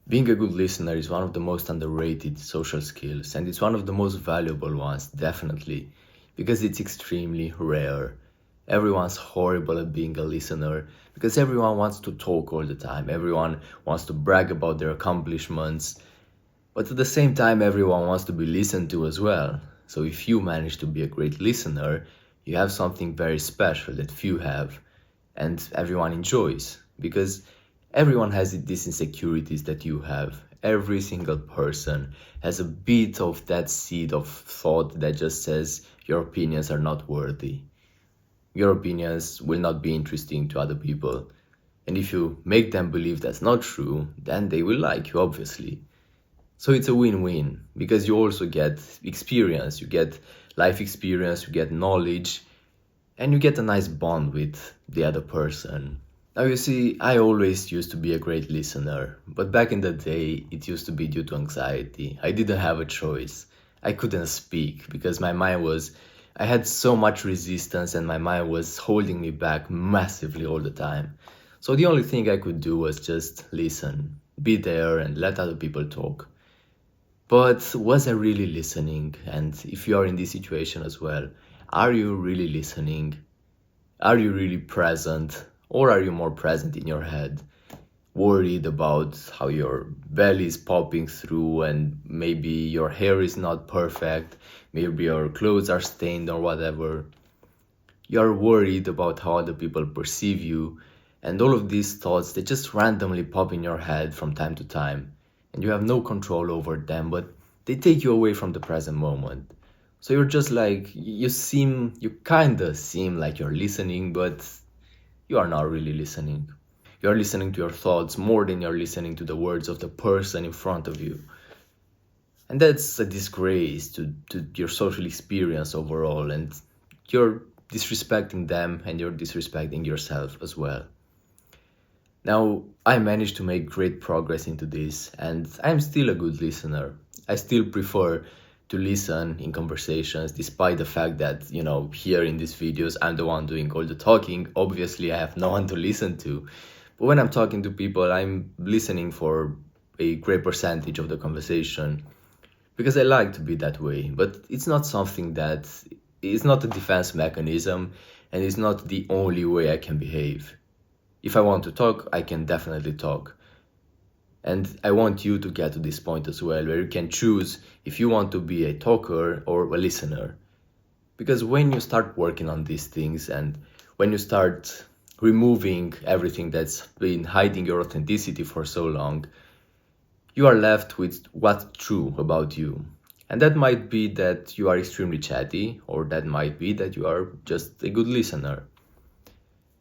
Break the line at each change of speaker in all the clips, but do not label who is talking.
Being a good listener is one of the most underrated social skills, and it's one of the most valuable ones, definitely, because it's extremely rare. Everyone's horrible at being a listener because everyone wants to talk all the time. Everyone wants to brag about their accomplishments, but at the same time, everyone wants to be listened to as well. So if you manage to be a great listener, you have something very special that few have and everyone enjoys because everyone has these insecurities that you have. Every single person has a bit of that seed of thought that just says your opinions are not worthy. Your opinions will not be interesting to other people. And if you make them believe that's not true, then they will like you, obviously. So it's a win-win because you also get experience, you get life experience, you get knowledge, and you get a nice bond with the other person. Now, you see, I always used to be a great listener, but back in the day, it used to be due to anxiety. I didn't have a choice. I couldn't speak because I had so much resistance and my mind was holding me back massively all the time. So the only thing I could do was just listen, be there, and let other people talk. But was I really listening? And if you are in this situation as well, are you really listening? Are you really present? Or are you more present in your head, worried about how your belly is popping through and maybe your hair is not perfect, maybe your clothes are stained or whatever? You're worried about how other people perceive you, and all of these thoughts they just randomly pop in your head from time to time, and you have no control over them, but they take you away from the present moment. So you're just like, you kinda seem like you're listening, but you are not really listening. You're listening to your thoughts more than you're listening to the words of the person in front of you. And that's a disgrace to your social experience overall, and you're disrespecting them and you're disrespecting yourself as well. Now, I managed to make great progress into this, and I'm still a good listener. I still prefer to listen in conversations, despite the fact that, here in these videos, I'm the one doing all the talking. Obviously, I have no one to listen to. But when I'm talking to people, I'm listening for a great percentage of the conversation because I like to be that way. But it's not something that it's not a defense mechanism, and it's not the only way I can behave. If I want to talk, I can definitely talk. And I want you to get to this point as well, where you can choose if you want to be a talker or a listener. Because when you start working on these things and when you start removing everything that's been hiding your authenticity for so long, you are left with what's true about you. And that might be that you are extremely chatty, or that might be that you are just a good listener.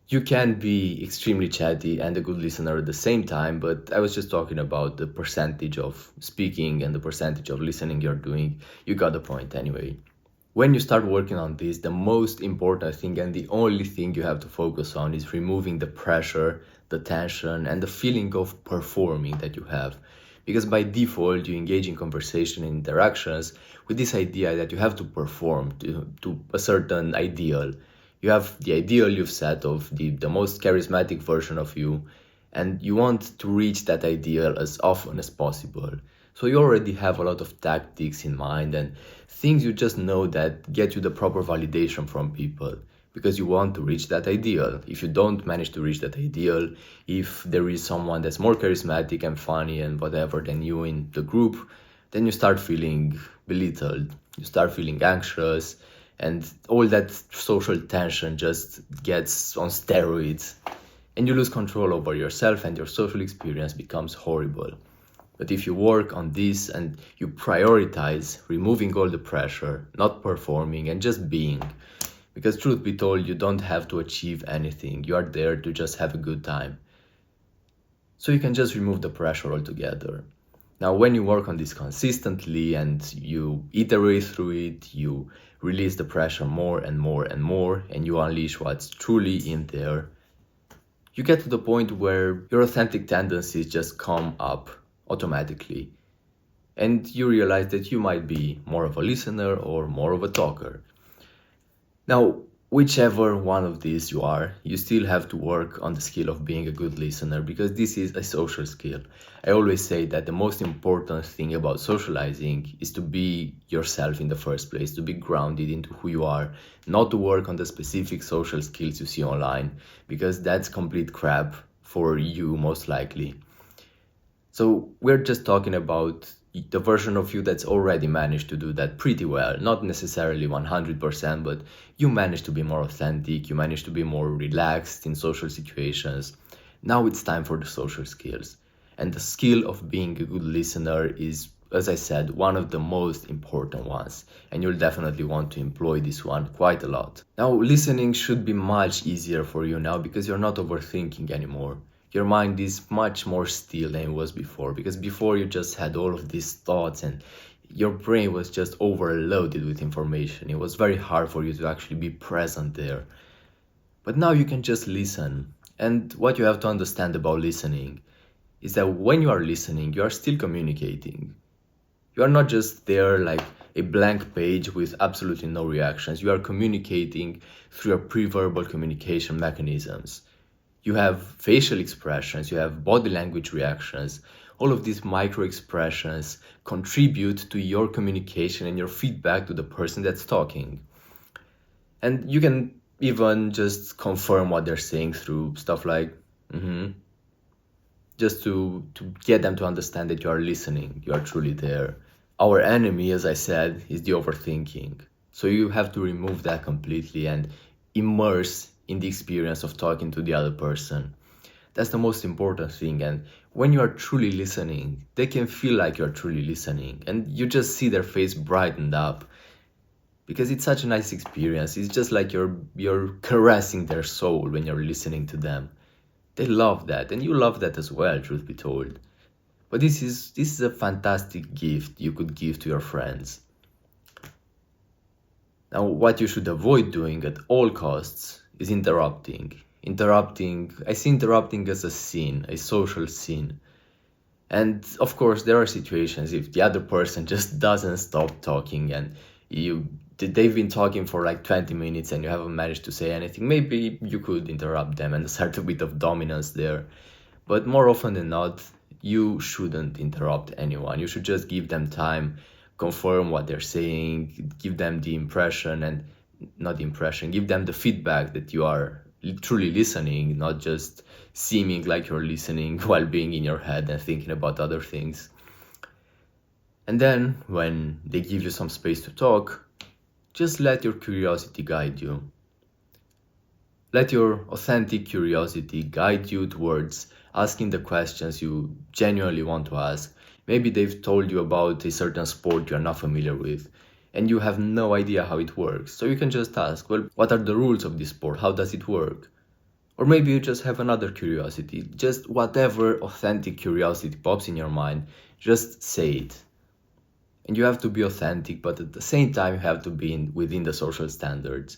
You can be extremely chatty and a good listener at the same time, but I was just talking about the percentage of speaking and the percentage of listening you're doing. You got the point anyway. When you start working on this, the most important thing and the only thing you have to focus on is removing the pressure, the tension, and the feeling of performing that you have. Because by default, you engage in conversation and interactions with this idea that you have to perform to a certain ideal. You have the ideal you've set of the most charismatic version of you, and you want to reach that ideal as often as possible. So you already have a lot of tactics in mind and things you just know that get you the proper validation from people because you want to reach that ideal. If you don't manage to reach that ideal, if there is someone that's more charismatic and funny and whatever than you in the group, then you start feeling belittled, you start feeling anxious, and all that social tension just gets on steroids, and you lose control over yourself and your social experience becomes horrible. But if you work on this and you prioritize removing all the pressure, not performing and just being, because truth be told, you don't have to achieve anything, you are there to just have a good time. So you can just remove the pressure altogether. Now, when you work on this consistently and you iterate through it, you release the pressure more and more and more, and you unleash what's truly in there, you get to the point where your authentic tendencies just come up automatically. And you realize that you might be more of a listener or more of a talker. Now, whichever one of these you are, you still have to work on the skill of being a good listener, because this is a social skill. I always say that the most important thing about socializing is to be yourself in the first place, to be grounded into who you are, not to work on the specific social skills you see online, because that's complete crap for you most likely. So we're just talking about the version of you that's already managed to do that pretty well. Not necessarily 100%, but you managed to be more authentic, you managed to be more relaxed in social situations. Now it's time for the social skills. And the skill of being a good listener is, as I said, one of the most important ones. And you'll definitely want to employ this one quite a lot. Now, listening should be much easier for you now because you're not overthinking anymore. Your mind is much more still than it was before, because before you just had all of these thoughts and your brain was just overloaded with information. It was very hard for you to actually be present there. But now you can just listen. And what you have to understand about listening is that when you are listening, you are still communicating. You are not just there like a blank page with absolutely no reactions. You are communicating through your pre-verbal communication mechanisms. You have facial expressions, you have body language reactions. All of these micro expressions contribute to your communication and your feedback to the person that's talking. And you can even just confirm what they're saying through stuff like, just to get them to understand that you are listening, you are truly there. Our enemy, as I said, is the overthinking. So you have to remove that completely and immerse in the experience of talking to the other person. That's the most important thing. And when you are truly listening, they can feel like you're truly listening, and you just see their face brightened up, because it's such a nice experience. It's just like you're caressing their soul when you're listening to them. They love that, and you love that as well, truth be told. But this is a fantastic gift you could give to your friends. Now, what you should avoid doing at all costs is interrupting. I see interrupting as a sin, a social sin. And of course, there are situations if the other person just doesn't stop talking and they've been talking for like 20 minutes and you haven't managed to say anything, maybe you could interrupt them and assert a bit of dominance there. But more often than not, you shouldn't interrupt anyone. You should just give them time, confirm what they're saying, give them the impression and not the impression, give them the feedback that you are truly listening, not just seeming like you're listening while being in your head and thinking about other things. And then when they give you some space to talk, just let your curiosity guide you. Let your authentic curiosity guide you towards asking the questions you genuinely want to ask. Maybe they've told you about a certain sport you're not familiar with, and you have no idea how it works. So you can just ask, well, what are the rules of this sport? How does it work? Or maybe you just have another curiosity. Just whatever authentic curiosity pops in your mind, just say it. And you have to be authentic, but at the same time, you have to be within the social standards.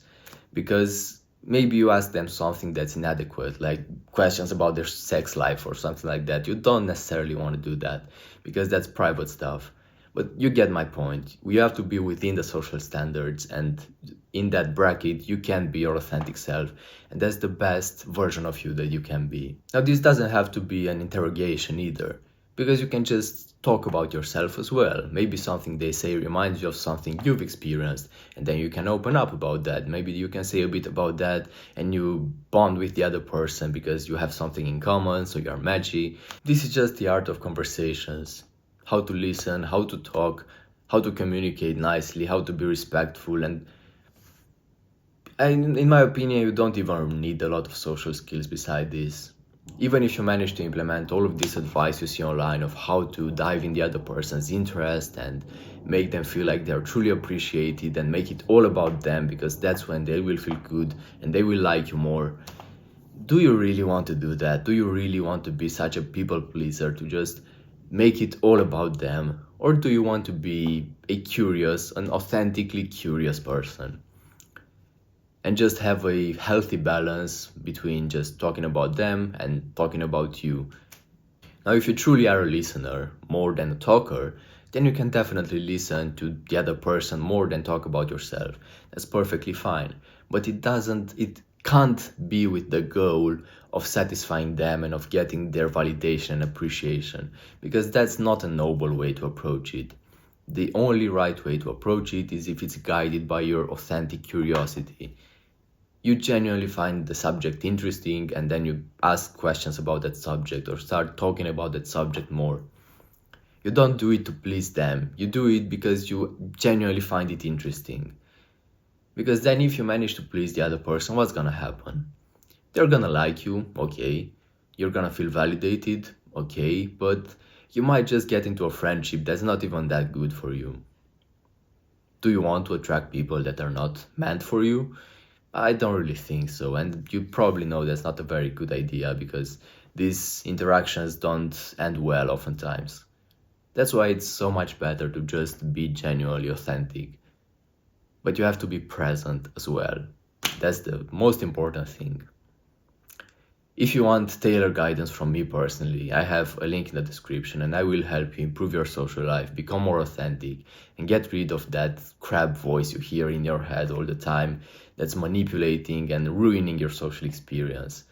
Because maybe you ask them something that's inadequate, like questions about their sex life or something like that. You don't necessarily want to do that, because that's private stuff. But you get my point. You have to be within the social standards, and in that bracket, you can be your authentic self. And that's the best version of you that you can be. Now, this doesn't have to be an interrogation either, because you can just talk about yourself as well. Maybe something they say reminds you of something you've experienced, and then you can open up about that. Maybe you can say a bit about that, and you bond with the other person because you have something in common, so you're matchy. This is just the art of conversations. How to listen, how to talk, how to communicate nicely, how to be respectful. And in my opinion, you don't even need a lot of social skills beside this. Even if you manage to implement all of this advice you see online of how to dive in the other person's interest and make them feel like they're truly appreciated and make it all about them, because that's when they will feel good and they will like you more. Do you really want to do that? Do you really want to be such a people pleaser to just make it all about them? Or do you want to be a curious, an authentically curious person? And just have a healthy balance between just talking about them and talking about you. Now, if you truly are a listener more than a talker, then you can definitely listen to the other person more than talk about yourself. That's perfectly fine. but it can't be with the goal of satisfying them and of getting their validation and appreciation, because that's not a noble way to approach it. The only right way to approach it is if it's guided by your authentic curiosity. You genuinely find the subject interesting and then you ask questions about that subject or start talking about that subject more. You don't do it to please them, you do it because you genuinely find it interesting. Because then, if you manage to please the other person, what's gonna happen? They're gonna like you, okay. You're gonna feel validated, okay. But you might just get into a friendship that's not even that good for you. Do you want to attract people that are not meant for you? I don't really think so, and you probably know that's not a very good idea because these interactions don't end well oftentimes. That's why it's so much better to just be genuinely authentic. But you have to be present as well. That's the most important thing. If you want tailored guidance from me personally, I have a link in the description and I will help you improve your social life, become more authentic, and get rid of that crap voice you hear in your head all the time that's manipulating and ruining your social experience.